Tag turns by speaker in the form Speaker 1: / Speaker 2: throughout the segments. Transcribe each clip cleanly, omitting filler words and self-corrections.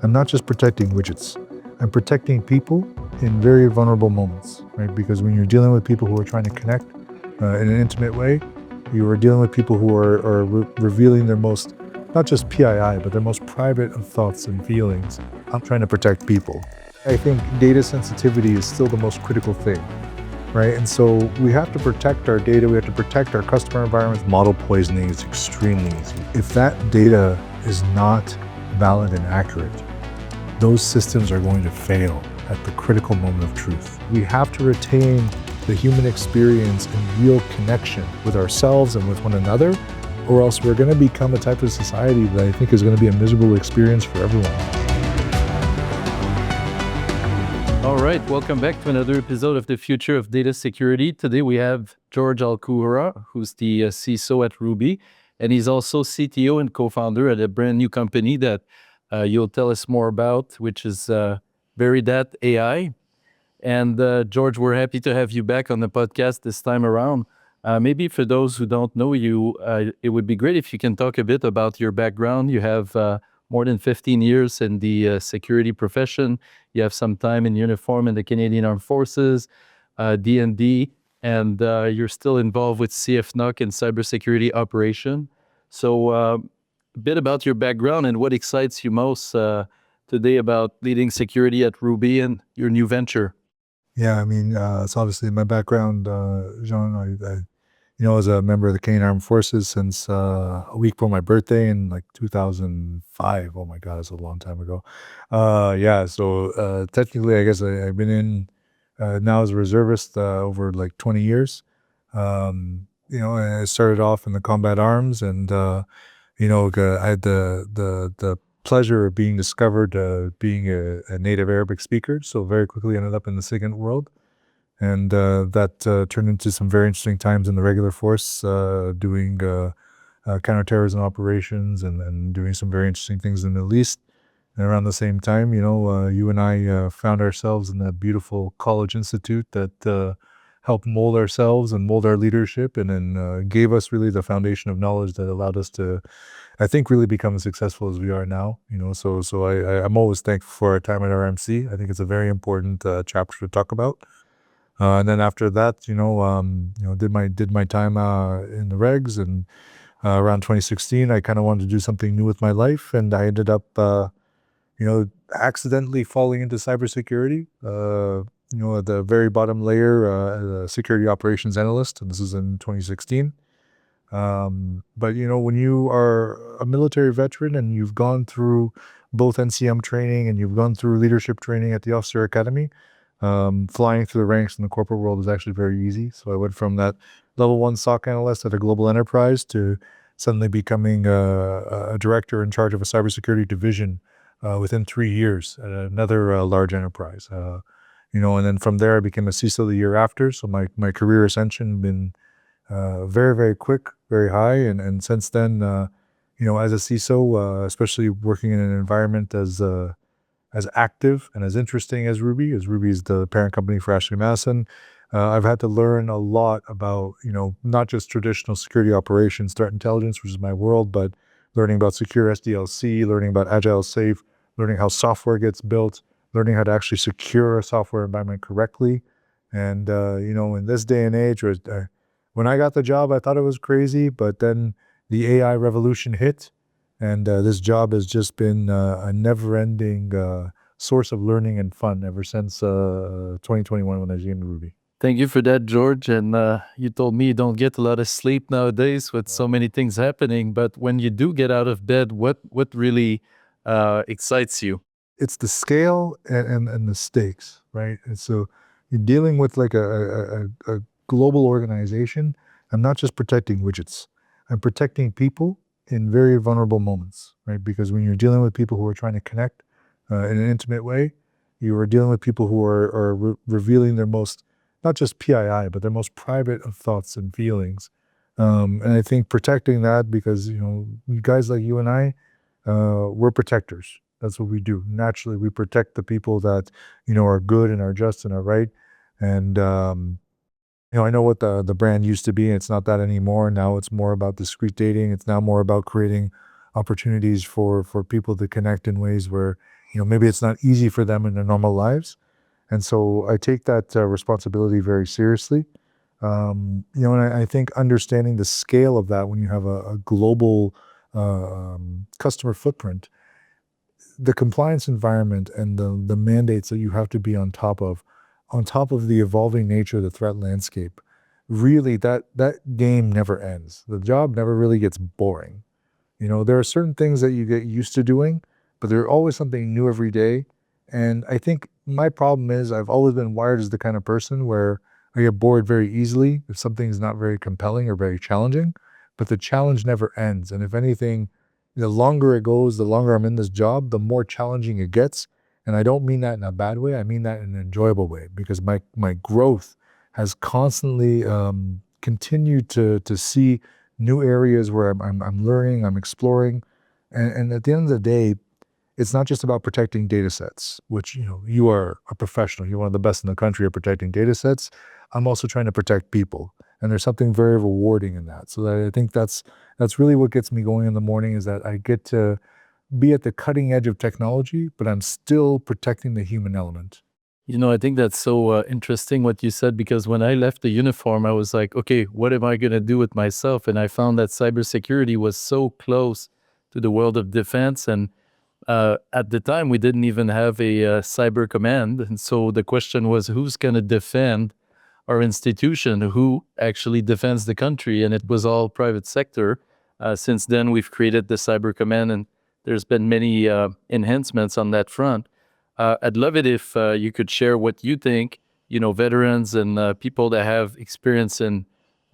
Speaker 1: I'm not just protecting widgets. I'm protecting people in very vulnerable moments, right? Because when you're dealing with people who are trying to connect in an intimate way, you are dealing with people who are revealing their most, not just PII, but their most private of thoughts and feelings. I'm trying to protect people. I think data sensitivity is still the most critical thing, right? And so we have to protect our data, we have to protect our customer environments. Model poisoning is extremely easy. If that data is not valid and accurate, those systems are going to fail at the critical moment of truth. We have to retain the human experience and real connection with ourselves and with one another, or else we're going to become a type of society that I think is going to be a miserable experience for everyone.
Speaker 2: All right, welcome back to another episode of the Future of Data Security. Today we have George Al-Koura, who's the CISO at Ruby, and he's also CTO and co-founder at a brand new company that you'll tell us more about, which is Verda AI. And George, we're happy to have you back on the podcast this time around. Maybe for those who don't know you, it would be great if you can talk a bit about your background. You have more than 15 years in the security profession. You have some time in uniform in the Canadian Armed Forces, D&D, and you're still involved with CFNOC and cybersecurity operation. So a bit about your background and what excites you most today about leading security at Ruby and your new venture.
Speaker 1: Yeah, I mean, it's obviously my background, Jean. I was a member of the Canadian Armed Forces since a week before my birthday in like 2005. Oh my God, it's a long time ago. Yeah, so technically, I guess I've been in now as a reservist over like 20 years. I started off in the combat arms, and I had the pleasure of being discovered being a native Arabic speaker. So very quickly ended up in the SIGINT world. And that turned into some very interesting times in the regular force, doing counterterrorism operations and doing some very interesting things in the Middle East. And around the same time, you and I found ourselves in that beautiful college institute that helped mold ourselves and mold our leadership, and then gave us really the foundation of knowledge that allowed us to, I think, really become as successful as we are now. So I'm always thankful for our time at RMC. I think it's a very important chapter to talk about. And then after that, did my time in the regs, and around 2016, I kind of wanted to do something new with my life, and I ended up, accidentally falling into cybersecurity. At the very bottom layer, as a security operations analyst, and this is in 2016. But when you are a military veteran and you've gone through both NCM training and you've gone through leadership training at the Officer Academy, flying through the ranks in the corporate world is actually very easy. So I went from that level 1 SOC analyst at a global enterprise to suddenly becoming a director in charge of a cybersecurity division within 3 years at another large enterprise. And then from there I became a CISO the year after. So my career ascension been very, very quick, very high. And since then, as a CISO, especially working in an environment as active and as interesting as Ruby is the parent company for Ashley Madison. I've had to learn a lot about, not just traditional security operations, threat intelligence, which is my world, but learning about secure SDLC, learning about agile safe, learning how software gets built, learning how to actually secure a software environment correctly. And, in this day and age, when I got the job, I thought it was crazy, but then the AI revolution hit. And this job has just been a never-ending source of learning and fun ever since 2021 when I was in Ruby.
Speaker 2: Thank you for that, George. And you told me you don't get a lot of sleep nowadays with so many things happening. But when you do get out of bed, what really excites you?
Speaker 1: It's the scale and the stakes, right? And so you're dealing with like a global organization. I'm not just protecting widgets. I'm protecting people in very vulnerable moments, right? Because when you're dealing with people who are trying to connect in an intimate way, you are dealing with people who are revealing their most, not just PII, but their most private of thoughts and feelings. And I think protecting that, because, guys like you and I, we're protectors. That's what we do. Naturally, we protect the people that, are good and are just and are right. And, I know what the brand used to be, and it's not that anymore. Now it's more about discrete dating. It's now more about creating opportunities for people to connect in ways where, maybe it's not easy for them in their normal lives. And so I take that responsibility very seriously. And I think understanding the scale of that when you have a global customer footprint, the compliance environment and the mandates that you have to be on top of the evolving nature of the threat landscape, really that game never ends. The job never really gets boring. There are certain things that you get used to doing, but there's always something new every day. And I think my problem is I've always been wired as the kind of person where I get bored very easily if something's not very compelling or very challenging, but the challenge never ends. And if anything, the longer it goes, the longer I'm in this job, the more challenging it gets. And I don't mean that in a bad way. I mean that in an enjoyable way, because my growth has constantly continued to see new areas where I'm learning, I'm exploring. And at the end of the day, it's not just about protecting data sets, which, you are a professional. You're one of the best in the country at protecting data sets. I'm also trying to protect people. And there's something very rewarding in that. So that I think that's really what gets me going in the morning, is that I get to be at the cutting edge of technology, but I'm still protecting the human element.
Speaker 2: I think that's so interesting what you said, because when I left the uniform, I was like, okay, what am I going to do with myself? And I found that cybersecurity was so close to the world of defense. And at the time, we didn't even have a cyber command. And so the question was, who's going to defend our institution? Who actually defends the country? And it was all private sector. Since then, we've created the cyber command, and there's been many enhancements on that front. I'd love it if you could share what you think, veterans and people that have experience in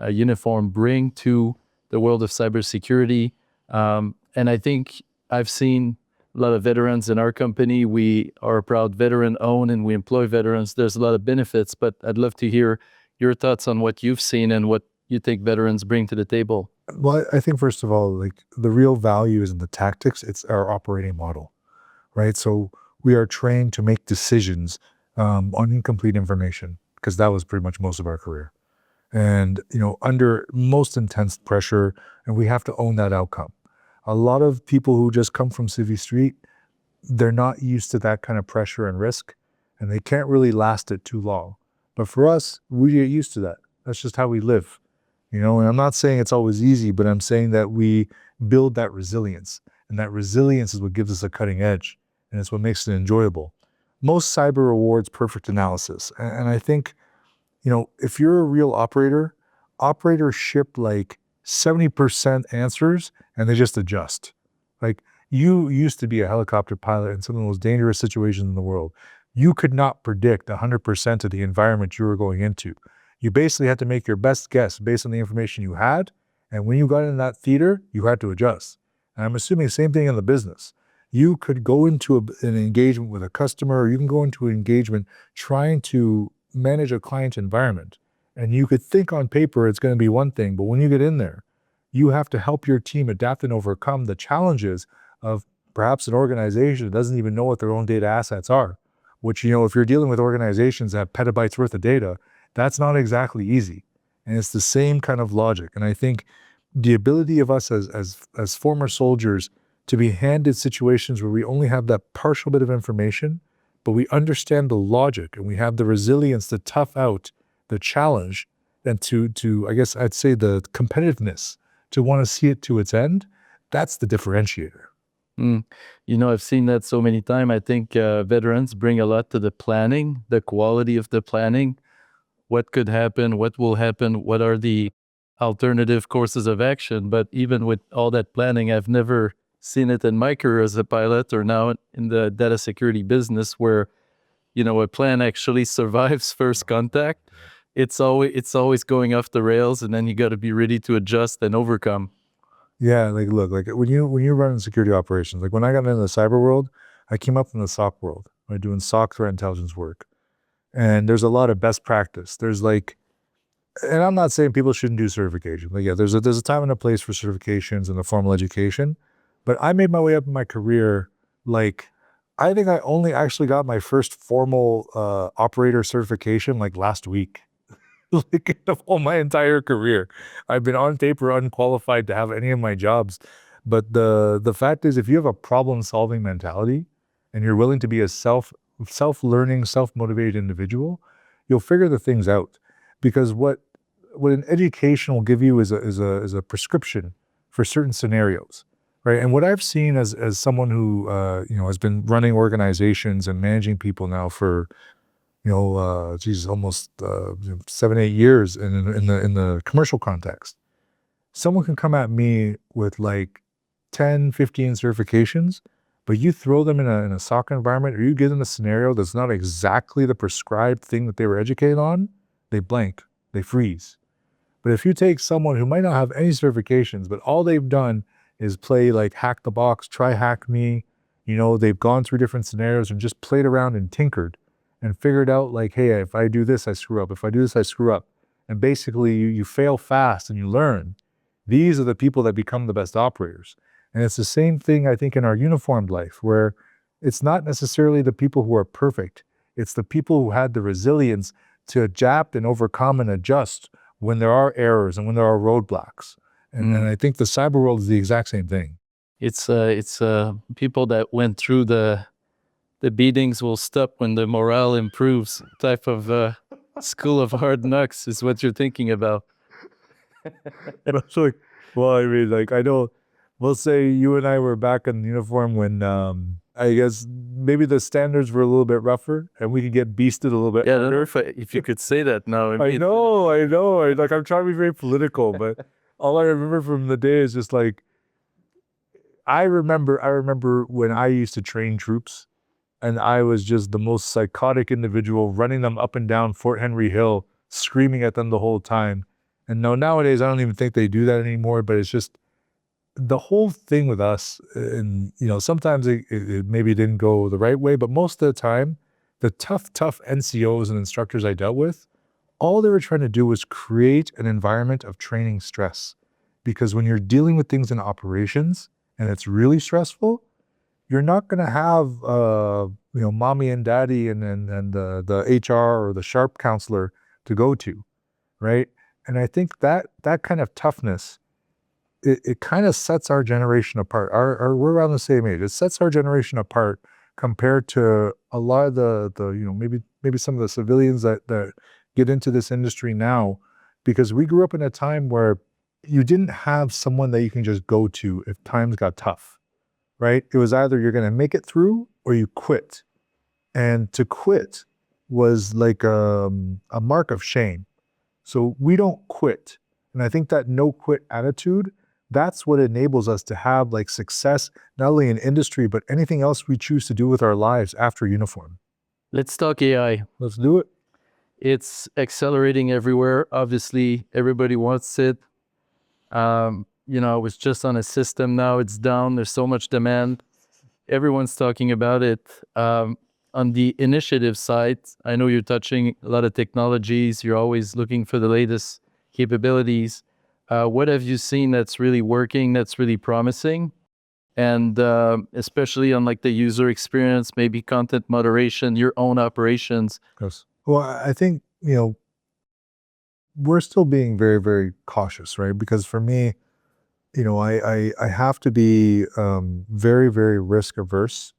Speaker 2: uniform bring to the world of cybersecurity. And I think I've seen a lot of veterans in our company. We are a proud veteran-owned, and we employ veterans. There's a lot of benefits, but I'd love to hear your thoughts on what you've seen and what you think veterans bring to the table.
Speaker 1: Well, I think first of all, like, the real value is in the tactics. It's our operating model, right? So we are trained to make decisions on incomplete information, because that was pretty much most of our career. And, under most intense pressure, and we have to own that outcome. A lot of people who just come from Civvy Street, they're not used to that kind of pressure and risk, and they can't really last it too long. But for us, we get used to that. That's just how we live. And I'm not saying it's always easy, but I'm saying that we build that resilience, and that resilience is what gives us a cutting edge, and it's what makes it enjoyable. Most cyber rewards perfect analysis. And I think, if you're a real operator, operators ship like 70% answers and they just adjust. Like, you used to be a helicopter pilot in some of the most dangerous situations in the world. You could not predict 100% of the environment you were going into. You basically had to make your best guess based on the information you had. And when you got in that theater, you had to adjust. And I'm assuming the same thing in the business. You could go into an engagement with a customer, or you can go into an engagement trying to manage a client environment. And you could think on paper it's going to be one thing, but when you get in there, you have to help your team adapt and overcome the challenges of perhaps an organization that doesn't even know what their own data assets are, which, if you're dealing with organizations that have petabytes worth of data, that's not exactly easy. And it's the same kind of logic. And I think the ability of us as former soldiers to be handed situations where we only have that partial bit of information, but we understand the logic and we have the resilience to tough out the challenge, and to I guess I'd say the competitiveness to want to see it to its end, that's the differentiator.
Speaker 2: Mm. I've seen that so many times. I think veterans bring a lot to the planning, the quality of the planning. What could happen? What will happen? What are the alternative courses of action? But even with all that planning, I've never seen it in my career as a pilot, or now in the data security business, where a plan actually survives first contact. It's always going off the rails, and then you got to be ready to adjust and overcome.
Speaker 1: Yeah, like, look, like when you run security operations, like when I got into the cyber world, I came up in the SOC world, right, doing SOC threat intelligence work. And there's a lot of best practice. There's like, and I'm not saying people shouldn't do certification. Like, yeah, there's a time and a place for certifications and the formal education. But I made my way up in my career. Like, I think I only actually got my first formal operator certification like last week. Like, of all my entire career, I've been on paper unqualified to have any of my jobs. But the fact is, if you have a problem solving mentality and you're willing to be a self-learning, self-motivated individual, you'll figure the things out. Because what an education will give you is a prescription for certain scenarios, right? And what I've seen as someone who has been running organizations and managing people now for almost 7-8 years in the commercial context, someone can come at me with like 10, 15 certifications, but you throw them in a SOC environment, or you give them a scenario that's not exactly the prescribed thing that they were educated on, they blank, they freeze. But if you take someone who might not have any certifications, but all they've done is play like hack the box, try hack me, they've gone through different scenarios and just played around and tinkered and figured out like, hey, if I do this, I screw up. If I do this, I screw up. And basically you fail fast and you learn. These are the people that become the best operators. And it's the same thing, I think, in our uniformed life, where it's not necessarily the people who are perfect. It's the people who had the resilience to adapt and overcome and adjust when there are errors and when there are roadblocks. And I think the cyber world is the exact same thing.
Speaker 2: It's people that went through the beatings will stop when the morale improves type of school of hard knocks is what you're thinking about.
Speaker 1: It's like, well, I mean, like, I know, we'll say you and I were back in uniform when I guess maybe the standards were a little bit rougher and we could get beasted a little bit.
Speaker 2: Yeah, I don't know if you could say that now.
Speaker 1: I know. Like, I'm trying to be very political, but all I remember from the day is just like, I remember when I used to train troops and I was just the most psychotic individual, running them up and down Fort Henry Hill, screaming at them the whole time. And nowadays, I don't even think they do that anymore, but it's just the whole thing with us. And, sometimes it maybe didn't go the right way, but most of the time, the tough NCOs and instructors I dealt with, all they were trying to do was create an environment of training stress. Because when you're dealing with things in operations and it's really stressful, you're not going to have, mommy and daddy and the HR or the sharp counselor to go to, right? And I think that kind of toughness, it kind of sets our generation apart. We're around the same age. It sets our generation apart compared to a lot of the maybe some of the civilians that get into this industry now, because we grew up in a time where you didn't have someone that you can just go to if times got tough, right? It was either you're going to make it through or you quit. And to quit was like a mark of shame. So we don't quit. And I think that no quit attitude, that's what enables us to have like success, not only in industry, but anything else we choose to do with our lives after uniform.
Speaker 2: Let's talk AI.
Speaker 1: Let's do it.
Speaker 2: It's accelerating everywhere. Obviously, everybody wants it. I was just on a system, now it's down. There's so much demand. Everyone's talking about it. On the initiative side, I know you're touching a lot of technologies. You're always looking for the latest capabilities. What have you seen that's really working, that's really promising? And especially on like the user experience, maybe content moderation, your own operations.
Speaker 1: Yes. Well, I think, we're still being very, very cautious, right? Because for me, I have to be very, very risk averse,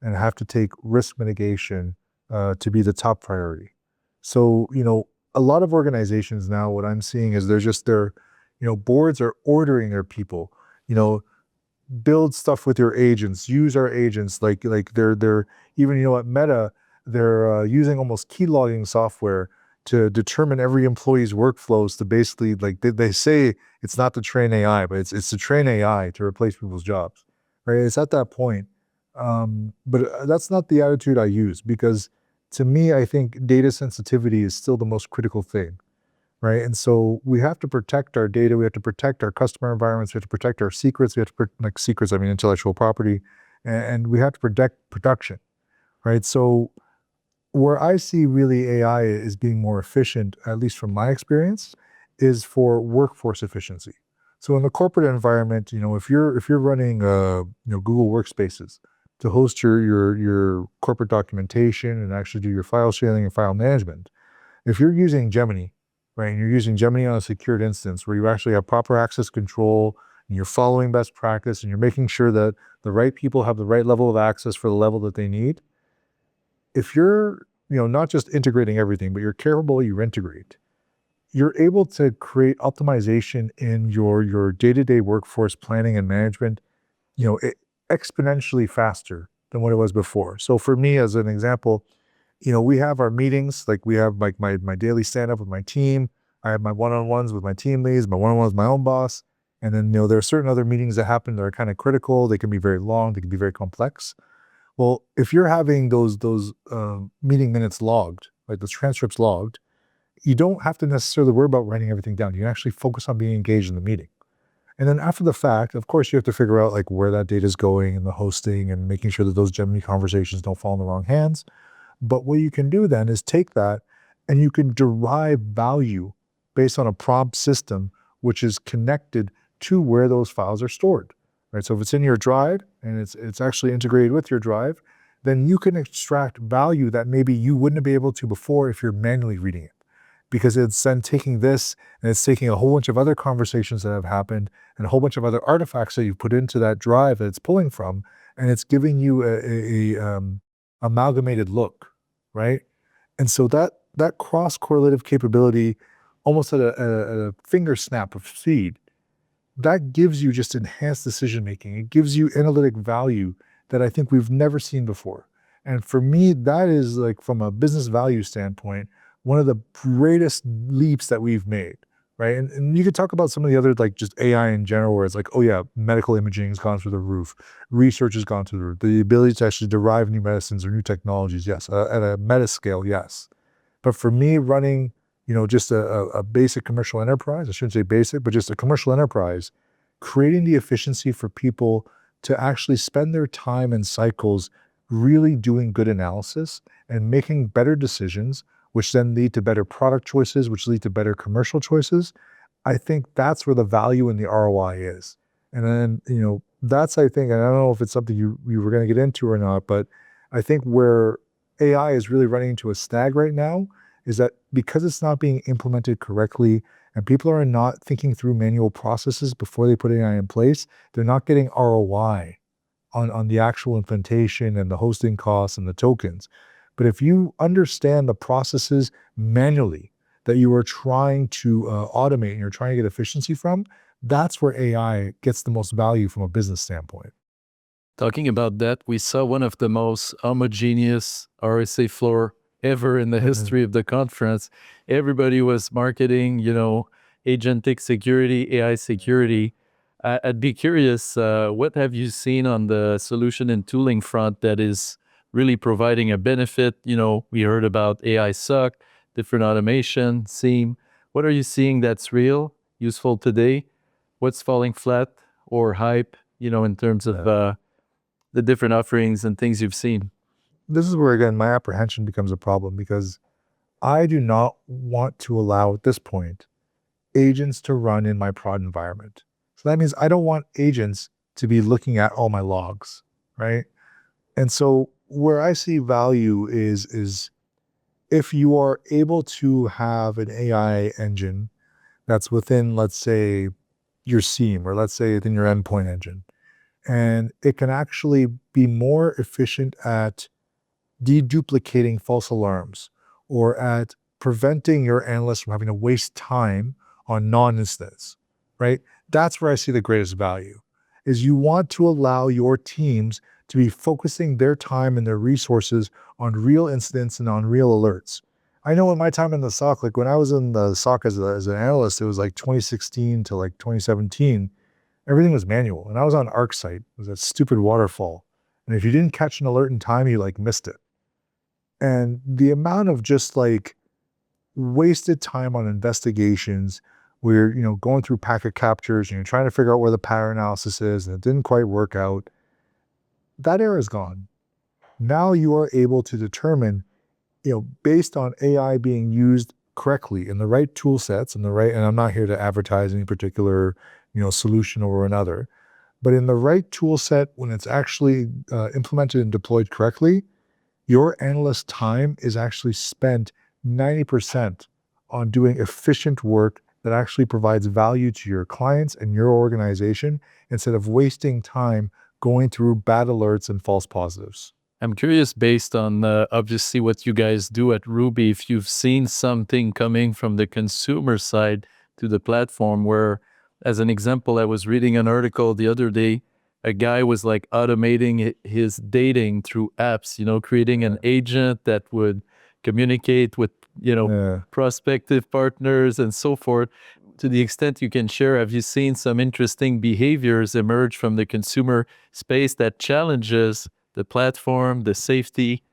Speaker 1: and have to take risk mitigation to be the top priority. So, a lot of organizations now, what I'm seeing is their boards are ordering their people, build stuff with your agents, use our agents, like they're even, at Meta, they're using almost key logging software to determine every employee's workflows to basically, like they say it's not to train AI, but it's to train AI to replace people's jobs, right? It's at that point. But that's not the attitude I use, because to me, I think data sensitivity is still the most critical thing, right? And so we have to protect our data. We have to protect our customer environments. We have to protect our secrets. We have to like secrets, I mean intellectual property, and we have to protect production, right? So where I see really AI is being more efficient, at least from my experience, is for workforce efficiency. So in the corporate environment, if you're running Google Workspaces to host your corporate documentation and actually do your file sharing and file management, if you're using Gemini, right, and you're using Gemini on a secured instance where you actually have proper access control, and you're following best practice and you're making sure that the right people have the right level of access for the level that they need, if you're, not just integrating everything, but you're careful you integrate, you're able to create optimization in your day-to-day workforce planning and management, exponentially faster than what it was before. So for me, as an example, we have our meetings, like we have like my daily stand-up with my team. I have my one-on-ones with my team leads, my one-on-ones with my own boss. And then, there are certain other meetings that happen that are kind of critical. They can be very long, they can be very complex. Well, if you're having those meeting minutes logged, like the transcripts logged, you don't have to necessarily worry about writing everything down. You can actually focus on being engaged in the meeting. And then after the fact, of course, you have to figure out like where that data is going and the hosting and making sure that those Gemini conversations don't fall in the wrong hands. But what you can do then is take that and you can derive value based on a prompt system, which is connected to where those files are stored, right? So if it's in your drive and it's actually integrated with your drive, then you can extract value that maybe you wouldn't be able to before if you're manually reading it. Because it's then taking this and it's taking a whole bunch of other conversations that have happened and a whole bunch of other artifacts that you put into that drive that it's pulling from, and it's giving you a amalgamated look, right? And so that cross-correlative capability, almost at a finger snap of speed, that gives you just enhanced decision-making. It gives you analytic value that I think we've never seen before. And for me, that is like, from a business value standpoint, one of the greatest leaps that we've made, right? And you could talk about some of the other, like just AI in general, where it's like, oh yeah, medical imaging has gone through the roof. Research has gone through the roof. The ability to actually derive new medicines or new technologies, yes. At a meta scale, yes. But for me, running, just a basic commercial enterprise, I shouldn't say basic, but just a commercial enterprise, creating the efficiency for people to actually spend their time and cycles really doing good analysis and making better decisions, which then lead to better product choices, which lead to better commercial choices. I think that's where the value in the ROI is. And then, that's, I think, and I don't know if it's something you were going to get into or not, but I think where AI is really running into a snag right now is that because it's not being implemented correctly and people are not thinking through manual processes before they put AI in place, they're not getting ROI on the actual implementation and the hosting costs and the tokens. But if you understand the processes manually that you are trying to automate and you're trying to get efficiency from, that's where AI gets the most value from a business standpoint.
Speaker 2: Talking about that, we saw one of the most homogeneous RSA floor ever in the history of the conference. Everybody was marketing, agentic security, AI security. I'd be curious, what have you seen on the solution and tooling front that is really providing a benefit? We heard about AI SOC, different automation, SIEM. What are you seeing that's real, useful today? What's falling flat or hype, in terms of the different offerings and things you've seen?
Speaker 1: This is where, again, my apprehension becomes a problem because I do not want to allow, at this point, agents to run in my prod environment. So that means I don't want agents to be looking at all my logs, right? And so where I see value is if you are able to have an AI engine that's within, let's say, your SIEM, or let's say within your endpoint engine, and it can actually be more efficient at deduplicating false alarms or at preventing your analysts from having to waste time on non-incidents, right? That's where I see the greatest value, is you want to allow your teams to be focusing their time and their resources on real incidents and on real alerts. I know in my time in the SOC, like when I was in the SOC as an analyst, it was like 2016 to like 2017, everything was manual. And I was on ArcSight, it was that stupid waterfall. And if you didn't catch an alert in time, you like missed it. And the amount of just like wasted time on investigations where, going through packet captures and you're trying to figure out where the pattern analysis is and it didn't quite work out, that era is gone. Now you are able to determine, based on AI being used correctly in the right tool sets and and I'm not here to advertise any particular, solution over another, but in the right tool set, when it's actually implemented and deployed correctly, your analyst time is actually spent 90% on doing efficient work that actually provides value to your clients and your organization instead of wasting time going through bad alerts and false positives.
Speaker 2: I'm curious, based on obviously what you guys do at Ruby, if you've seen something coming from the consumer side to the platform where, as an example, I was reading an article the other day, a guy was like automating his dating through apps, creating an agent that would communicate with,
Speaker 1: Yeah.
Speaker 2: prospective partners and so forth. To the extent you can share, have you seen some interesting behaviors emerge from the consumer space that challenges the platform, the safety?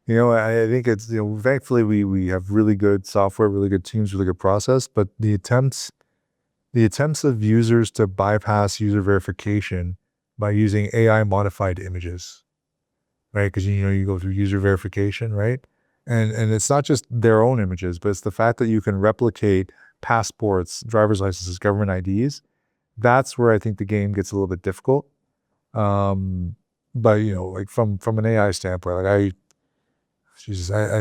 Speaker 1: I think it's, thankfully we have really good software, really good teams, really good process, but the attempts of users to bypass user verification by using AI modified images, right? Because you go through user verification, right? And it's not just their own images, but it's the fact that you can replicate passports, driver's licenses, government IDs. That's where I think the game gets a little bit difficult. But like from an AI standpoint, I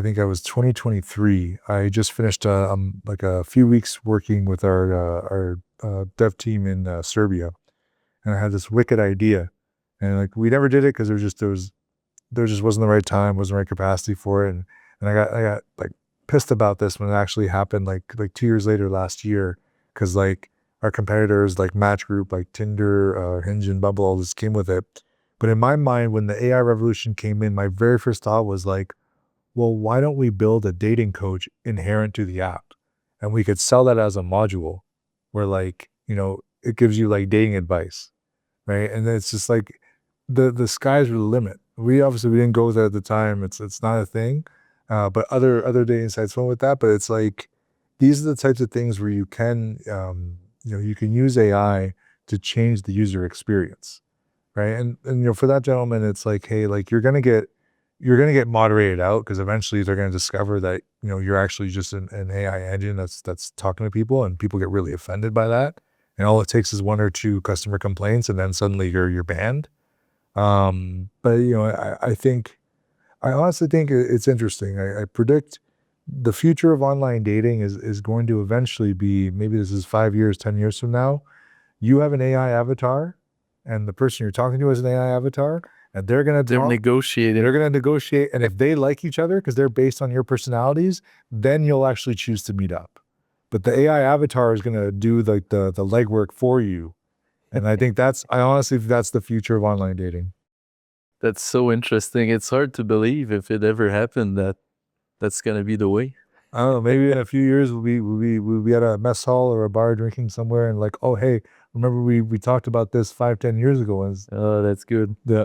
Speaker 1: think I was 2023. I just finished like a few weeks working with our dev team in Serbia, and I had this wicked idea, and like we never did it because there just wasn't the right time, wasn't the right capacity for it, and I got like pissed about this when it actually happened like 2 years later last year, because like our competitors like Match Group, like Tinder, Hinge, and Bumble, all this came with it. But in my mind, when the AI revolution came in, my very first thought was like, well, why don't we build a dating coach inherent to the app? And we could sell that as a module where like, it gives you like dating advice, right? And then it's just like the sky's the limit. We didn't go there at the time. It's not a thing. But other dating sites went with that. But it's like these are the types of things where you can you can use AI to change the user experience, right? And for that gentleman, it's like, hey, like you're gonna get moderated out because eventually they're gonna discover that you're actually just an AI engine that's talking to people, and people get really offended by that. And all it takes is one or two customer complaints, and then suddenly you're banned. But I honestly think it's interesting. I predict the future of online dating is going to eventually be, maybe this is 5 years, 10 years from now. You have an AI avatar, and the person you're talking to is an AI avatar, and they're gonna
Speaker 2: They're
Speaker 1: talk.
Speaker 2: negotiating.
Speaker 1: They're going to negotiate, and if they like each other because they're based on your personalities, then you'll actually choose to meet up. But the AI avatar is going to do the legwork for you, and I honestly think that's the future of online dating.
Speaker 2: That's so interesting. It's hard to believe if it ever happened that that's going to be the way.
Speaker 1: I don't know. Maybe in a few years we'll be at a mess hall or a bar drinking somewhere, and like, oh hey, remember we talked about this 5-10 years ago? And
Speaker 2: Oh, that's good.
Speaker 1: yeah.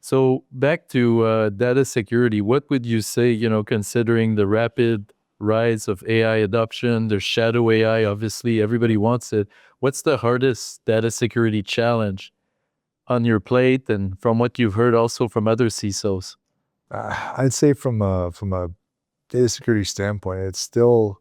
Speaker 2: So back to data security, what would you say, considering the rapid rise of AI adoption, there's shadow AI, obviously, everybody wants it. What's the hardest data security challenge on your plate, and from what you've heard also from other CISOs?
Speaker 1: I'd say from a data security standpoint, it's still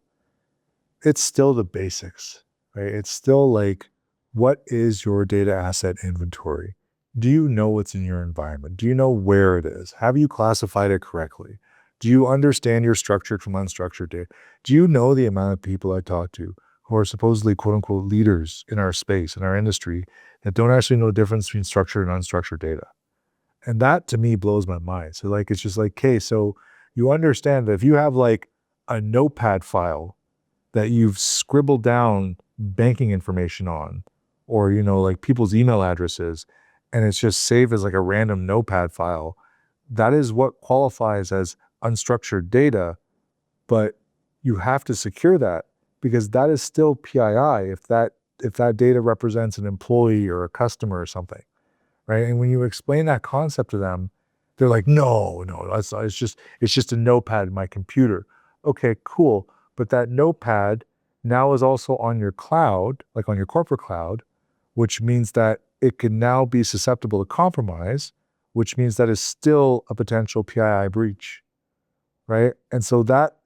Speaker 1: the basics, right? It's still like, what is your data asset inventory? Do you know what's in your environment? Do you know where it is? Have you classified it correctly? Do you understand your structured from unstructured data? Do you know the amount of people I talk to who are supposedly quote unquote leaders in our space, in our industry, that don't actually know the difference between structured and unstructured data? And that to me blows my mind. So like, it's just like, okay, so you understand that if you have like a notepad file that you've scribbled down banking information on, or like people's email addresses, and it's just saved as like a random notepad file, that is what qualifies as unstructured data. But you have to secure that, because that is still PII if that data represents an employee or a customer or something, right? And when you explain that concept to them, they're like, no, that's not, it's just a notepad in my computer. Okay, cool. But that notepad now is also on your cloud, like on your corporate cloud, which means that it can now be susceptible to compromise, which means that is still a potential PII breach, right? And so that,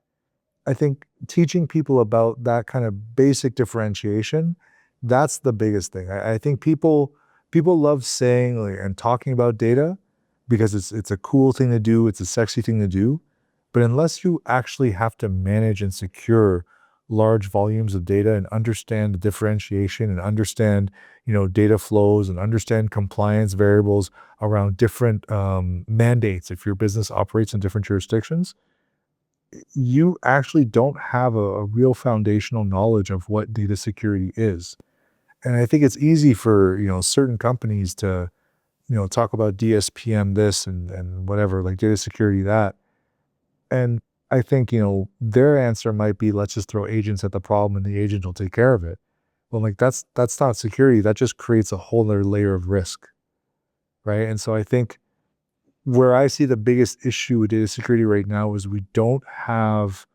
Speaker 1: I think, teaching people about that kind of basic differentiation, that's the biggest thing. I think people love saying like, and talking about data because it's a cool thing to do, it's a sexy thing to do. But unless you actually have to manage and secure large volumes of data and understand the differentiation and understand, data flows and understand compliance variables around different mandates. If your business operates in different jurisdictions, you actually don't have a real foundational knowledge of what data security is. And I think it's easy for, certain companies to, talk about DSPM this and whatever, like data security that. And I think, their answer might be, let's just throw agents at the problem and the agent will take care of it. Well, like that's not security. That just creates a whole other layer of risk, right? And so I think where I see the biggest issue with data security right now is we don't have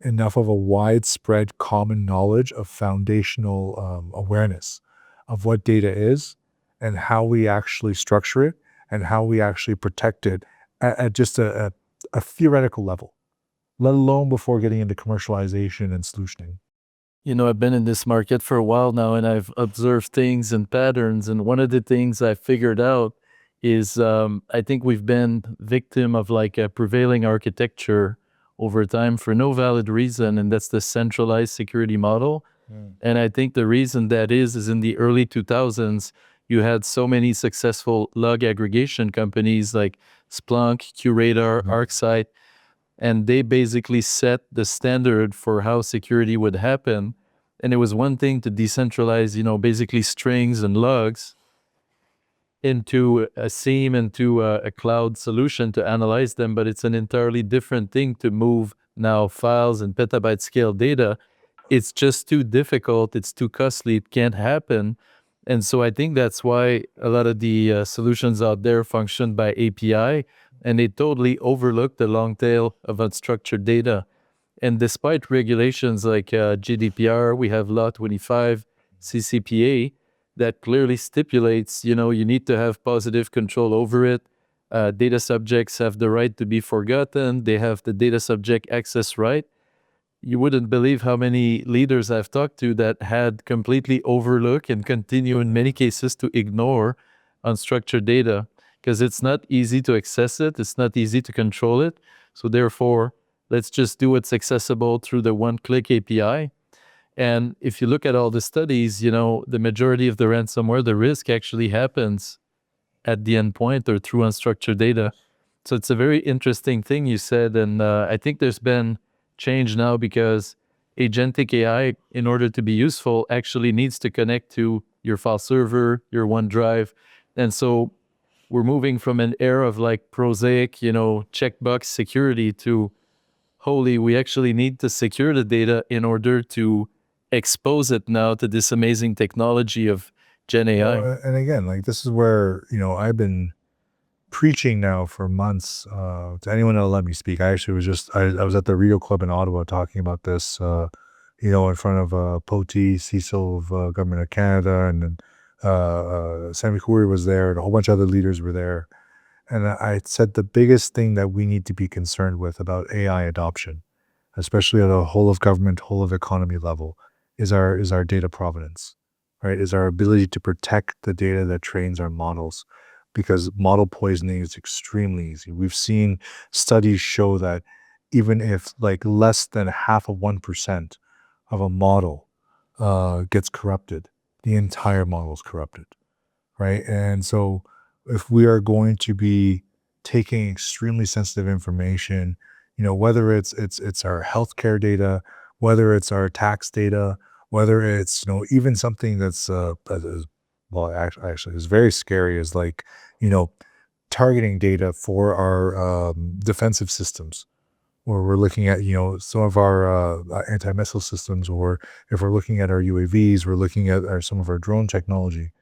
Speaker 1: enough of a widespread common knowledge of foundational awareness of what data is and how we actually structure it and how we actually protect it at just a theoretical level, let alone before getting into commercialization and solutioning.
Speaker 2: I've been in this market for a while now, and I've observed things and patterns. And one of the things I figured out is I think we've been victim of like a prevailing architecture over time for no valid reason, and that's the centralized security model. And I think the reason that is in the early 2000s, you had so many successful log aggregation companies like Splunk, QRadar, ArcSight, and they basically set the standard for how security would happen. And it was one thing to decentralize, basically strings and logs into a SIEM, into a cloud solution to analyze them, but it's an entirely different thing to move now files and petabyte scale data. It's just too difficult, it's too costly, it can't happen. And so I think that's why a lot of the solutions out there function by API, and they totally overlook the long tail of unstructured data. And despite regulations like GDPR, we have Law 25, CCPA, that clearly stipulates, you need to have positive control over it. Data subjects have the right to be forgotten. They have the data subject access right. You wouldn't believe how many leaders I've talked to that had completely overlooked and continue in many cases to ignore unstructured data because it's not easy to access it. It's not easy to control it. So therefore, let's just do what's accessible through the one-click API. And if you look at all the studies, the majority of the ransomware, the risk actually happens at the endpoint or through unstructured data. So it's a very interesting thing you said. And I think there's been change now because agentic AI, in order to be useful, actually needs to connect to your file server, your OneDrive. And so we're moving from an era of like prosaic, checkbox security to holy, we actually need to secure the data in order to expose it now to this amazing technology of Gen AI.
Speaker 1: Well, and again, like this is where, I've been preaching now for months to anyone that'll let me speak. I actually I was at the Rio Club in Ottawa talking about this, in front of Poti, CISO of Government of Canada, and then Sammy Khoury was there, and a whole bunch of other leaders were there. And I said the biggest thing that we need to be concerned with about AI adoption, especially at a whole of government, whole of economy level, is our data provenance, right? Is our ability to protect the data that trains our models, because model poisoning is extremely easy. We've seen studies show that even if like less than half of 1% of a model gets corrupted, the entire model is corrupted, right? And so if we are going to be taking extremely sensitive information, whether it's our healthcare data, whether it's our tax data, whether it's, even something that's that is, well, actually is very scary, is like, targeting data for our defensive systems, or we're looking at, some of our anti-missile systems, or if we're looking at our UAVs, we're looking at some of our drone technology.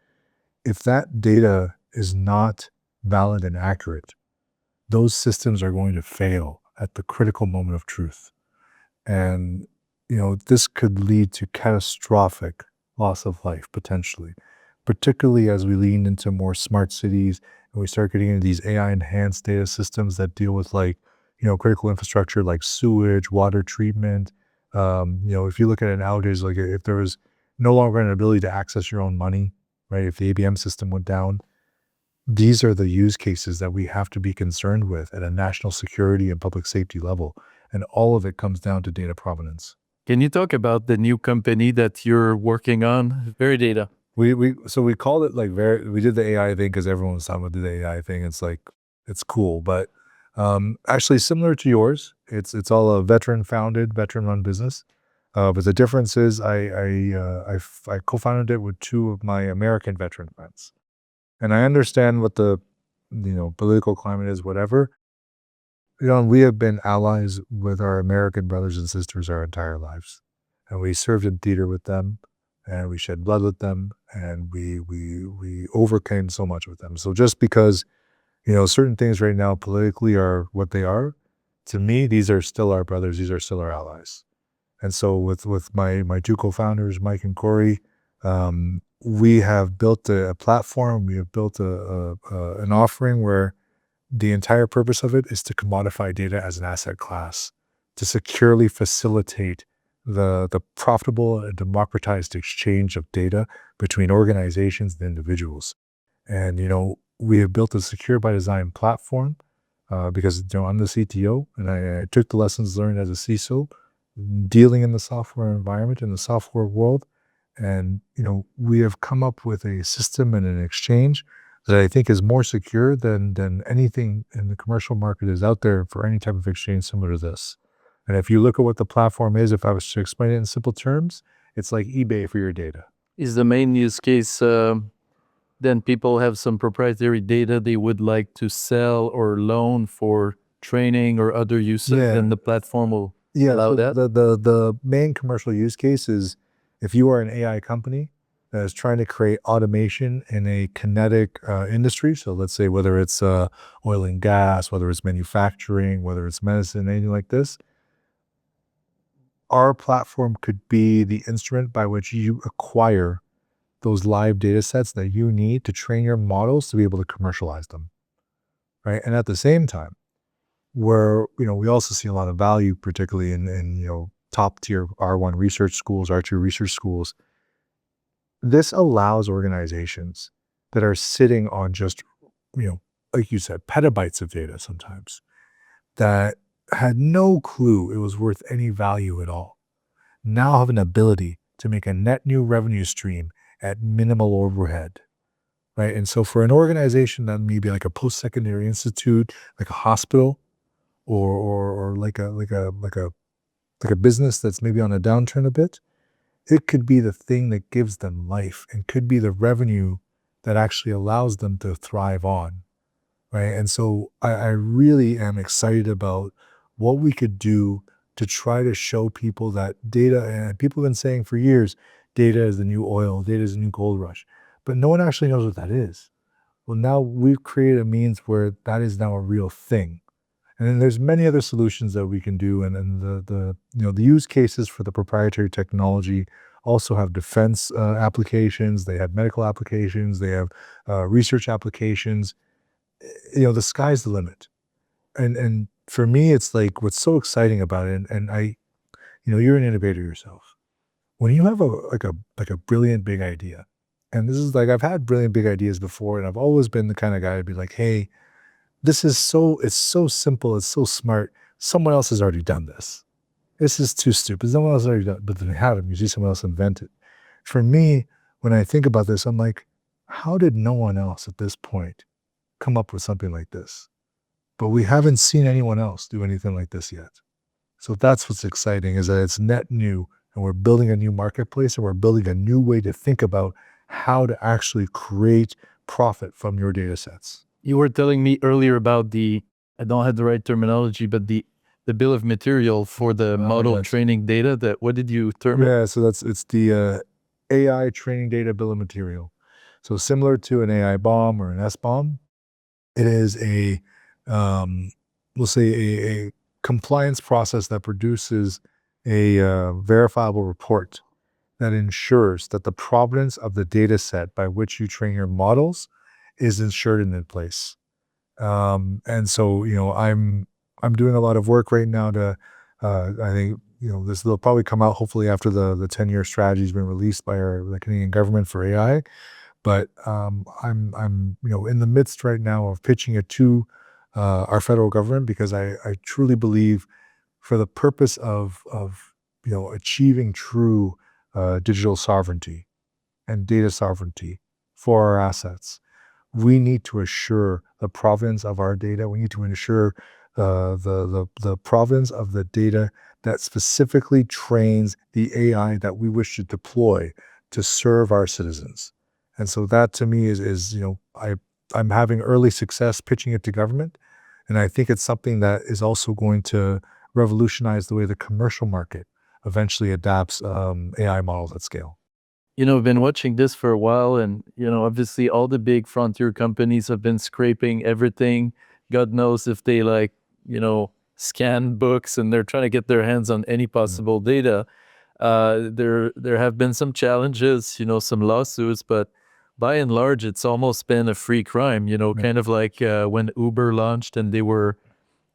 Speaker 1: If that data is not valid and accurate, those systems are going to fail at the critical moment of truth. And, this could lead to catastrophic loss of life potentially, particularly as we lean into more smart cities and we start getting into these AI enhanced data systems that deal with like, critical infrastructure like sewage, water treatment. If you look at an outage, like if there was no longer an ability to access your own money, right? If the ABM system went down, these are the use cases that we have to be concerned with at a national security and public safety level. And all of it comes down to data provenance.
Speaker 2: Can you talk about the new company that you're working on, Verda?
Speaker 1: So we called it like we did the AI thing because everyone was talking about the AI thing. It's like it's cool, but actually similar to yours. It's all a veteran founded, veteran run business. But the difference is I co-founded it with two of my American veteran friends, and I understand what the political climate is, whatever. We have been allies with our American brothers and sisters our entire lives, and we served in theater with them, and we shed blood with them, and we overcame so much with them. So just because certain things right now politically are what they are, to me these are still our brothers, these are still our allies. And so with my two co-founders, Mike and Corey, we have built a platform. We have built an offering where the entire purpose of it is to commodify data as an asset class, to securely facilitate the profitable and democratized exchange of data between organizations and individuals. And we have built a secure by design platform because I'm the CTO, and I took the lessons learned as a CISO dealing in the software environment, in the software world. And we have come up with a system and an exchange that I think is more secure than anything in the commercial market is out there for any type of exchange similar to this. And if you look at what the platform is, if I was to explain it in simple terms, it's like eBay for your data.
Speaker 2: Is the main use case then people have some proprietary data they would like to sell or loan for training or other uses, then the platform will allow
Speaker 1: So
Speaker 2: that?
Speaker 1: the main commercial use case is if you are an AI company that is trying to create automation in a kinetic industry. So let's say whether it's oil and gas, whether it's manufacturing, whether it's medicine, anything like this, our platform could be the instrument by which you acquire those live data sets that you need to train your models to be able to commercialize them, right? And at the same time, where we also see a lot of value, particularly in top tier R1 research schools, R2 research schools. This allows organizations that are sitting on just like you said, petabytes of data sometimes that had no clue it was worth any value at all, now have an ability to make a net new revenue stream at minimal overhead, right? And so for an organization that may be like a post-secondary institute, like a hospital, or like a business that's maybe on a downturn a bit, it could be the thing that gives them life and could be the revenue that actually allows them to thrive on, right? And so I really am excited about what we could do to try to show people that data, and people have been saying for years, data is the new oil, data is the new gold rush, but no one actually knows what that is. Well, now we've created a means where that is now a real thing. And then there's many other solutions that we can do, and the use cases for the proprietary technology also have defense applications. They have medical applications. They have research applications. The sky's the limit. And for me, it's like what's so exciting about it. And you're an innovator yourself. When you have a brilliant big idea, and this is like I've had brilliant big ideas before, and I've always been the kind of guy to be like, hey, it's so simple, it's so smart. Someone else has already done this. This is too stupid. Someone else has already done it, but then they haven't. You see someone else invent it. For me, when I think about this, I'm like, how did no one else at this point come up with something like this? But we haven't seen anyone else do anything like this yet. So that's what's exciting, is that it's net new, and we're building a new marketplace, and we're building a new way to think about how to actually create profit from your data sets.
Speaker 2: You were telling me earlier about I don't have the right terminology, but the bill of material for the model
Speaker 1: yes.
Speaker 2: training data. What did you term it?
Speaker 1: Yeah, so it's the AI training data bill of material. So similar to an AI-BOM or an S-BOM, it is we'll say a compliance process that produces a verifiable report that ensures that the provenance of the data set by which you train your models is ensured and in place. And so, I'm doing a lot of work right now to, I think, this will probably come out hopefully after the 10-year strategy has been released by the Canadian government for AI. But I'm in the midst right now of pitching it to our federal government, because I truly believe, for the purpose of achieving true digital sovereignty and data sovereignty for our assets, we need to assure the provenance of our data. We need to ensure the provenance of the data that specifically trains the AI that we wish to deploy to serve our citizens. And so that to me is I'm having early success pitching it to government. And I think it's something that is also going to revolutionize the way the commercial market eventually adapts AI models at scale.
Speaker 2: I've been watching this for a while, and obviously all the big frontier companies have been scraping everything. God knows if they scan books and they're trying to get their hands on any possible data. There have been some challenges, some lawsuits, but by and large, it's almost been a free crime. Kind of like when Uber launched and they were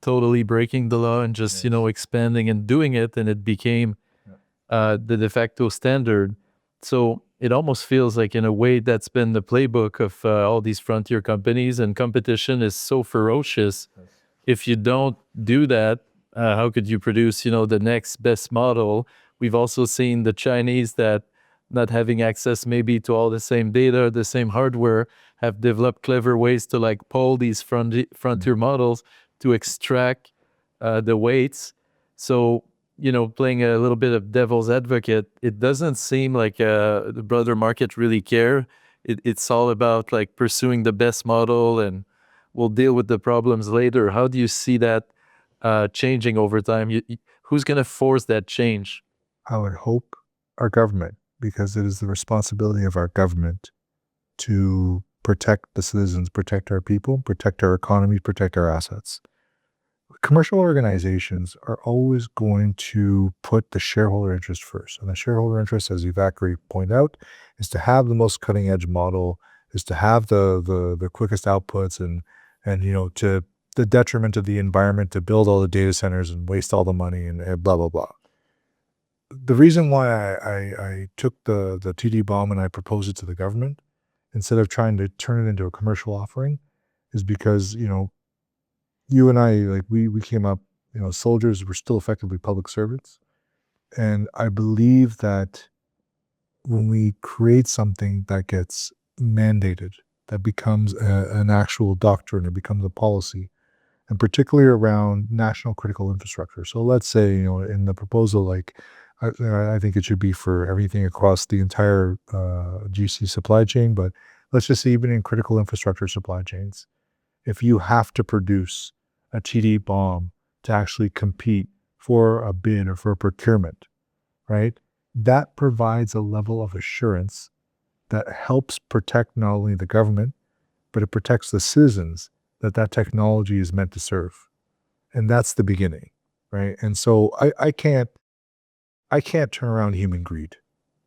Speaker 2: totally breaking the law and just expanding and doing it, and it became the de facto standard. So it almost feels like, in a way, that's been the playbook of all these frontier companies, and competition is so ferocious. If you don't do that, how could you produce, the next best model? We've also seen the Chinese that, not having access maybe to all the same data, the same hardware, have developed clever ways to pull these frontier models to extract the weights. So, playing a little bit of devil's advocate, it doesn't seem like the broader market really care. It's all about pursuing the best model, and we'll deal with the problems later. How do you see that changing over time? Who's going to force that change?
Speaker 1: I would hope our government, because it is the responsibility of our government to protect the citizens, protect our people, protect our economy, protect our assets. Commercial organizations are always going to put the shareholder interest first. And the shareholder interest, as Yvackery pointed out, is to have the most cutting edge model, is to have the quickest outputs, and to the detriment of the environment, to build all the data centers and waste all the money and blah, blah, blah. The reason why I took the TD-BOM and I proposed it to the government instead of trying to turn it into a commercial offering is because, you and I, we came up, soldiers were still effectively public servants. And I believe that when we create something that gets mandated, that becomes an actual doctrine, it becomes a policy, and particularly around national critical infrastructure. So let's say, in the proposal, I think it should be for everything across the entire GC supply chain, but let's just say even in critical infrastructure supply chains, if you have to produce a TD-BOM to actually compete for a bid or for a procurement, right? That provides a level of assurance that helps protect not only the government, but it protects the citizens that technology is meant to serve. And that's the beginning, right? And so I can't turn around human greed.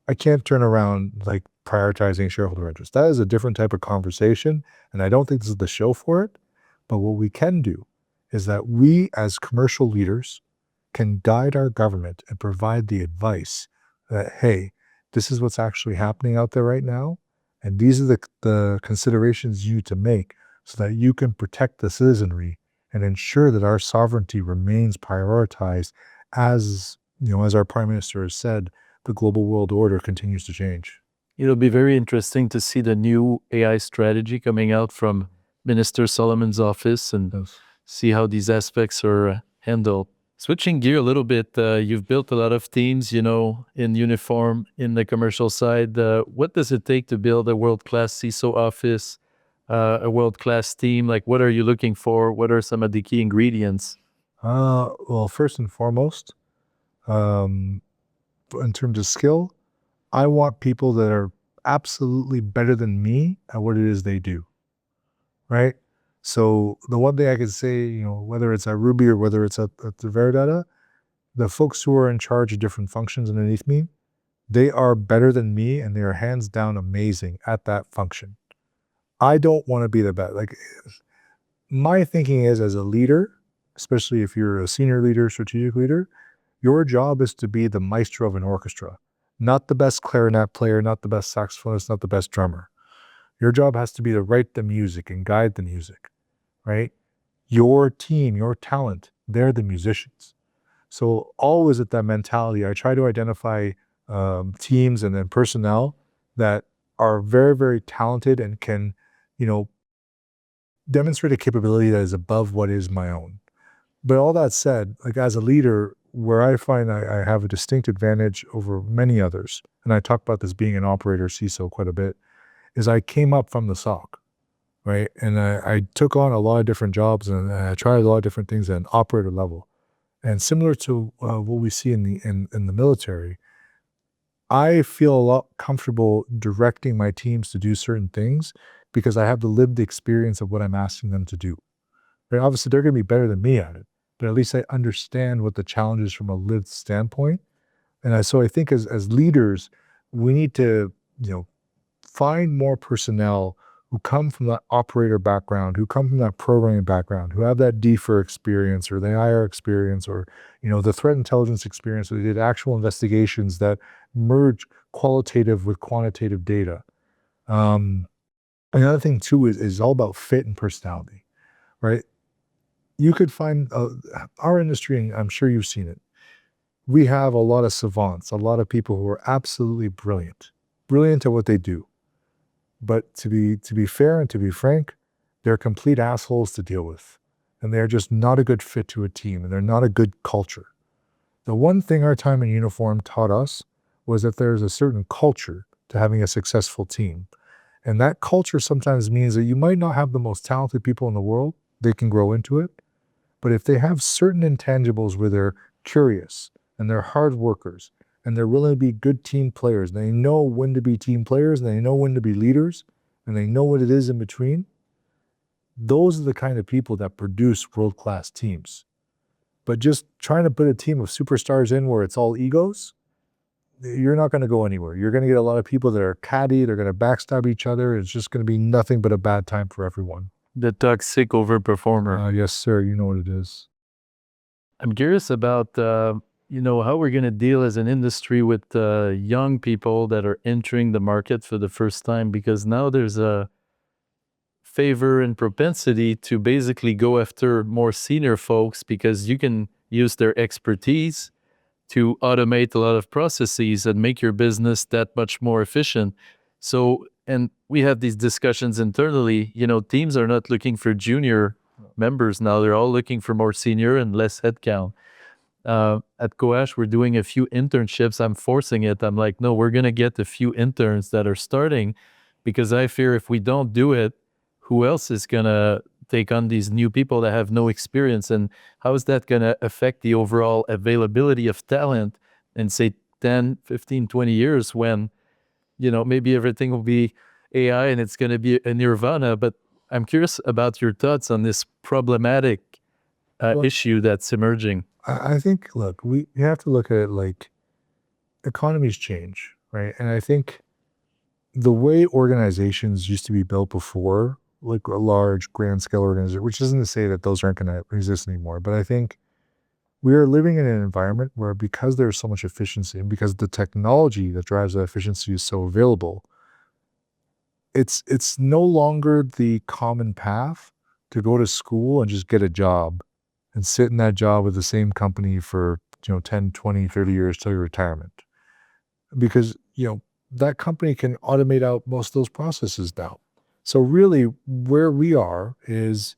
Speaker 1: I can't turn around prioritizing shareholder interest. That is a different type of conversation, and I don't think this is the show for it. But what we can do is that we, as commercial leaders, can guide our government and provide the advice that, hey, this is what's actually happening out there right now, and these are the considerations you need to make so that you can protect the citizenry and ensure that our sovereignty remains prioritized as our Prime Minister has said, the global world order continues to change.
Speaker 2: It'll be very interesting to see the new AI strategy coming out from Minister Solomon's office, and see how these aspects are handled. Switching gear a little bit, you've built a lot of teams, in uniform in the commercial side. What does it take to build a world-class CISO office, a world-class team? What are you looking for? What are some of the key ingredients?
Speaker 1: Well, first and foremost, in terms of skill, I want people that are absolutely better than me at what it is they do, right? So the one thing I can say, whether it's at Ruby or whether it's at the Verda, the folks who are in charge of different functions underneath me, they are better than me and they are hands down amazing at that function. I don't want to be the best. My thinking is, as a leader, especially if you're a senior leader, strategic leader, your job is to be the maestro of an orchestra, not the best clarinet player, not the best saxophonist, not the best drummer. Your job has to be to write the music and guide the music, right? Your team, your talent, they're the musicians. So always at that mentality, I try to identify teams and then personnel that are very, very talented and can, demonstrate a capability that is above what is my own. But all that said, like as a leader, where I find I have a distinct advantage over many others, and I talk about this being an operator CISO quite a bit, is I came up from the SOC, right? And I took on a lot of different jobs and I tried a lot of different things at an operator level. And similar to what we see in the military, I feel a lot comfortable directing my teams to do certain things because I have the lived experience of what I'm asking them to do. Right? Obviously, they're going to be better than me at it, but at least I understand what the challenge is from a lived standpoint. And so I think as leaders, we need to, find more personnel who come from that operator background, who come from that programming background, who have that DFIR experience or the IR experience or, the threat intelligence experience, where they did actual investigations that merge qualitative with quantitative data. Um, Another thing too is all about fit and personality, right? You could find our industry, and I'm sure you've seen it. We have a lot of savants, a lot of people who are absolutely brilliant at what they do. But to be fair and to be frank, they're complete assholes to deal with. And they're just not a good fit to a team and they're not a good culture. The one thing our time in uniform taught us was that there's a certain culture to having a successful team. And that culture sometimes means that you might not have the most talented people in the world, they can grow into it. But if they have certain intangibles where they're curious and they're hard workers and they're willing to be good team players, they know when to be team players and they know when to be leaders and they know what it is in between, those are the kind of people that produce world-class teams. But just trying to put a team of superstars in where it's all egos, you're not going to go anywhere. You're going to get a lot of people that are catty, they're going to backstab each other. It's just going to be nothing but a bad time for everyone.
Speaker 2: The toxic overperformer.
Speaker 1: Yes, sir. You know what it is.
Speaker 2: I'm curious about, how we're going to deal as an industry with young people that are entering the market for the first time, because now there's a favor and propensity to basically go after more senior folks because you can use their expertise to automate a lot of processes and make your business that much more efficient. So, and we have these discussions internally, teams are not looking for junior members now. They're all looking for more senior and less headcount. At Coash, we're doing a few internships. I'm forcing it. I'm like, no, we're going to get a few interns that are starting because I fear if we don't do it, who else is going to take on these new people that have no experience? And how is that going to affect the overall availability of talent in, say, 10, 15, 20 years when, maybe everything will be AI and it's going to be a nirvana? But I'm curious about your thoughts on this problematic issue that's emerging.
Speaker 1: I think, look, we have to look at it like economies change, right? And I think the way organizations used to be built before, like a large grand scale organization, which isn't to say that those aren't going to exist anymore, but I think we are living in an environment where because there's so much efficiency and because the technology that drives that efficiency is so available, it's no longer the common path to go to school and just get a job and sit in that job with the same company for 10, 20, 30 years till your retirement. Because, that company can automate out most of those processes now. So really where we are is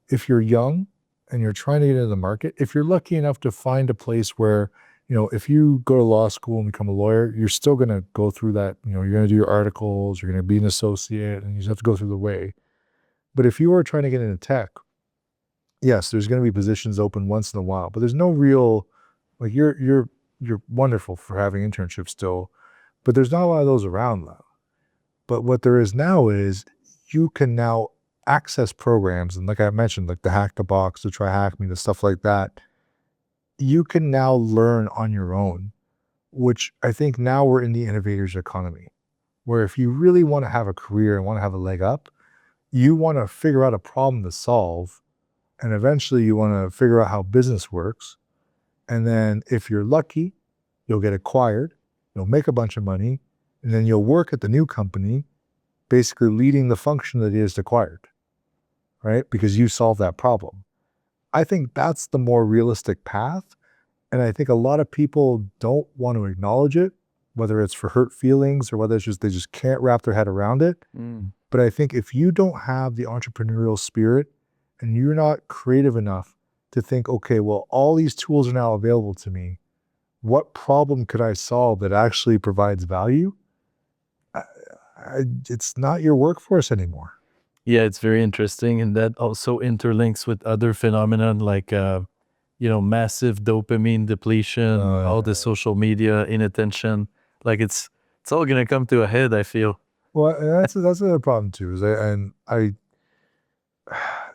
Speaker 1: if you're young and you're trying to get into the market, if you're lucky enough to find a place where, if you go to law school and become a lawyer, you're still going to go through that, you're going to do your articles, you're going to be an associate, and you just have to go through the way. But if you are trying to get into tech, yes, there's going to be positions open once in a while, but there's no real, like you're wonderful for having internships still, but there's not a lot of those around now. But what there is now is you can now access programs, and like I mentioned, like the Hack the Box, the Try Hack Me, the stuff like that. You can now learn on your own, which I think now we're in the innovators economy, where if you really want to have a career and want to have a leg up, you want to figure out a problem to solve, and eventually you want to figure out how business works. And then if you're lucky, you'll get acquired, you'll make a bunch of money, and then you'll work at the new company, basically leading the function that is acquired, right? Because you solve that problem. I think that's the more realistic path. And I think a lot of people don't want to acknowledge it, whether it's for hurt feelings or whether it's just they just can't wrap their head around it. But I think if you don't have the entrepreneurial spirit and you're not creative enough to think, okay, well, all these tools are now available to me. What problem could I solve that actually provides value? It's not your workforce anymore.
Speaker 2: Yeah, it's very interesting, and that also interlinks with other phenomenon like massive dopamine depletion, all the social media inattention. Like it's all gonna come to a head, I feel.
Speaker 1: Well, and that's another problem too.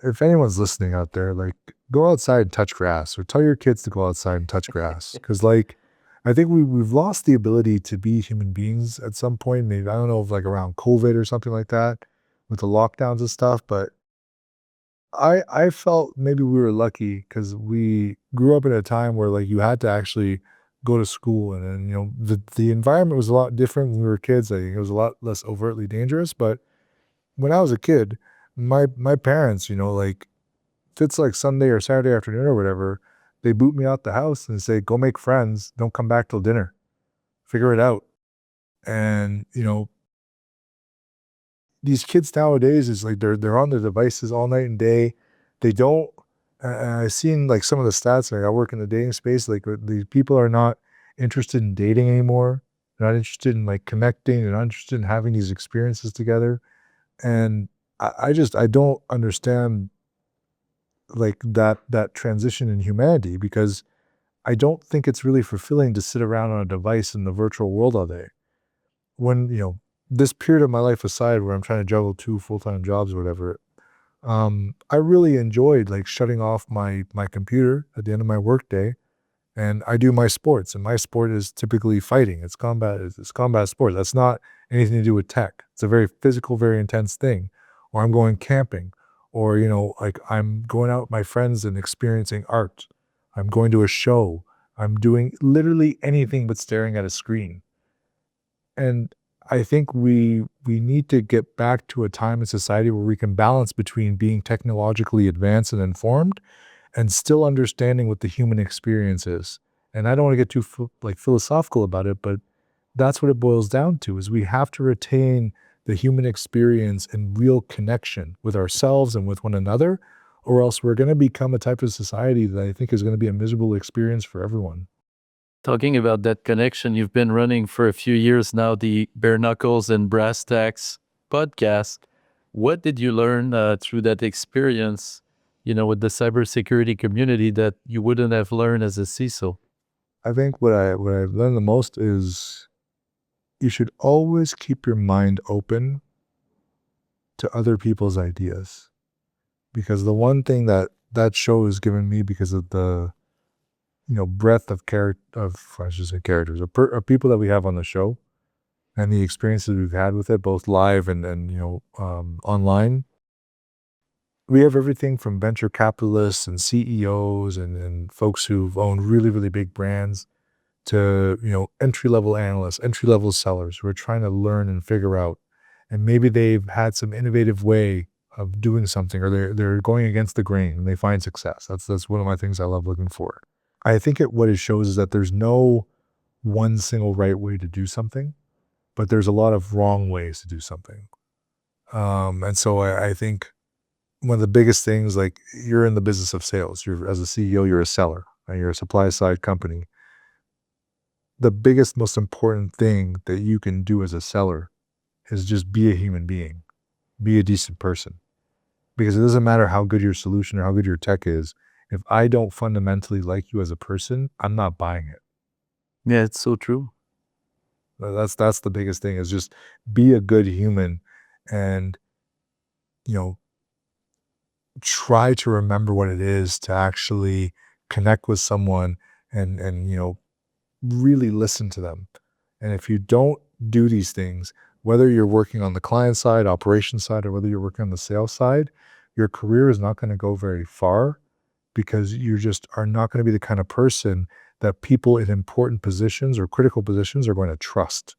Speaker 1: If anyone's listening out there, like go outside and touch grass, or tell your kids to go outside and touch grass, because like I think we've lost the ability to be human beings at some point. Maybe I don't know if like around COVID or something like that, with the lockdowns and stuff, but I felt maybe we were lucky because we grew up in a time where like you had to actually go to school, and then the environment was a lot different when we were kids. I think it was a lot less overtly dangerous. But when I was a kid, my parents, like if it's like Sunday or Saturday afternoon or whatever, they boot me out the house and say, "Go make friends. Don't come back till dinner. Figure it out." And these kids nowadays is like they're on their devices all night and day. They don't. I've seen like some of the stats. Like I work in the dating space. Like these people are not interested in dating anymore. They're not interested in like connecting. They're not interested in having these experiences together. And I don't understand like that transition in humanity, because I don't think it's really fulfilling to sit around on a device in the virtual world all day. When this period of my life aside, where I'm trying to juggle 2 full-time jobs or whatever, I really enjoyed like shutting off my computer at the end of my workday, and I do my sports, and my sport is typically fighting. It's combat sport. That's not anything to do with tech. It's a very physical, very intense thing. Or I'm going camping, or like I'm going out with my friends and experiencing art. I'm going to a show. I'm doing literally anything but staring at a screen. And I think we need to get back to a time in society where we can balance between being technologically advanced and informed and still understanding what the human experience is. And I don't want to get too like philosophical about it, but that's what it boils down to, is we have to retain the human experience and real connection with ourselves and with one another, or else we're going to become a type of society that I think is going to be a miserable experience for everyone.
Speaker 2: Talking about that connection, you've been running for a few years now the Bare Knuckles and Brass Tacks podcast. What did you learn through that experience, with the cybersecurity community that you wouldn't have learned as a CISO?
Speaker 1: I think what I've learned the most is you should always keep your mind open to other people's ideas, because the one thing that show has given me, because of the breadth of I should say characters, of people that we have on the show, and the experiences we've had with it, both live and online. We have everything from venture capitalists and CEOs and folks who've owned really, really big brands to, entry-level analysts, entry-level sellers who are trying to learn and figure out. And maybe they've had some innovative way of doing something, or they're going against the grain and they find success. That's one of my things I love looking for. I think what it shows is that there's no one single right way to do something, but there's a lot of wrong ways to do something. And so I think one of the biggest things, like you're in the business of sales, as a CEO, you're a seller, and you're a supply side company. The biggest, most important thing that you can do as a seller is just be a human being, be a decent person. Because it doesn't matter how good your solution or how good your tech is. If I don't fundamentally like you as a person, I'm not buying it.
Speaker 2: Yeah, it's so true.
Speaker 1: That's the biggest thing, is just be a good human, and try to remember what it is to actually connect with someone, and really listen to them. And if you don't do these things, whether you're working on the client side, operation side, or whether you're working on the sales side, your career is not going to go very far, because you just are not going to be the kind of person that people in important positions or critical positions are going to trust,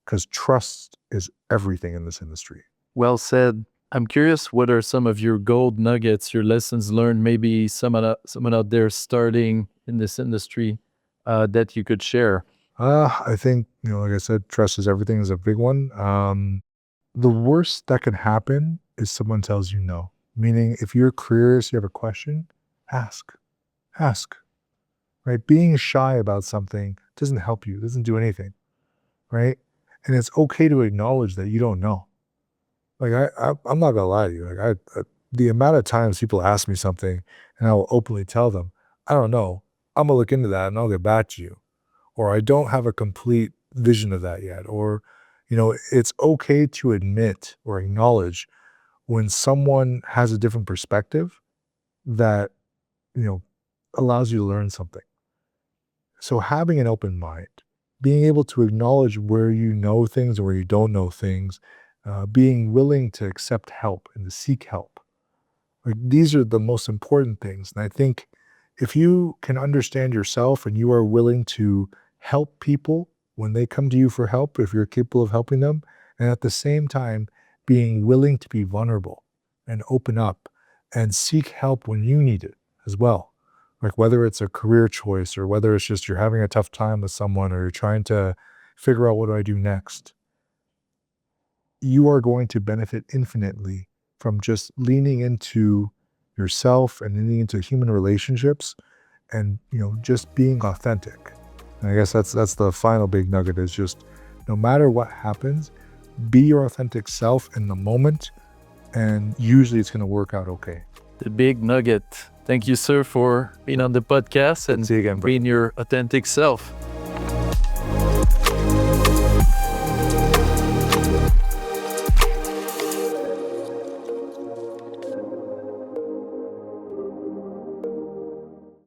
Speaker 1: because trust is everything in this industry.
Speaker 2: Well said. I'm curious, what are some of your gold nuggets, your lessons learned, maybe someone out there starting in this industry? that you could share?
Speaker 1: I think, like I said, trust is everything is a big one. The worst that can happen is someone tells you no. Meaning, if you're curious, you have a question, ask. Ask. Right? Being shy about something doesn't help you, doesn't do anything. Right? And it's okay to acknowledge that you don't know. Like I'm not gonna lie to you. Like the amount of times people ask me something and I will openly tell them, I don't know. I'm gonna look into that and I'll get back to you. Or I don't have a complete vision of that yet. Or, it's okay to admit or acknowledge when someone has a different perspective that, you know, allows you to learn something. So having an open mind, being able to acknowledge where you know things or where you don't know things, being willing to accept help and to seek help. Like these are the most important things. And I think if you can understand yourself and you are willing to help people when they come to you for help, if you're capable of helping them, and at the same time being willing to be vulnerable and open up and seek help when you need it as well. Like whether it's a career choice or whether it's just you're having a tough time with someone or you're trying to figure out what do I do next, you are going to benefit infinitely from just leaning into yourself and leaning into human relationships and just being authentic. And I guess that's the final big nugget is just no matter what happens, be your authentic self in the moment and usually it's going to work out okay.
Speaker 2: The big nugget. Thank you, sir, for being on the podcast and
Speaker 1: See you again,
Speaker 2: being your authentic self.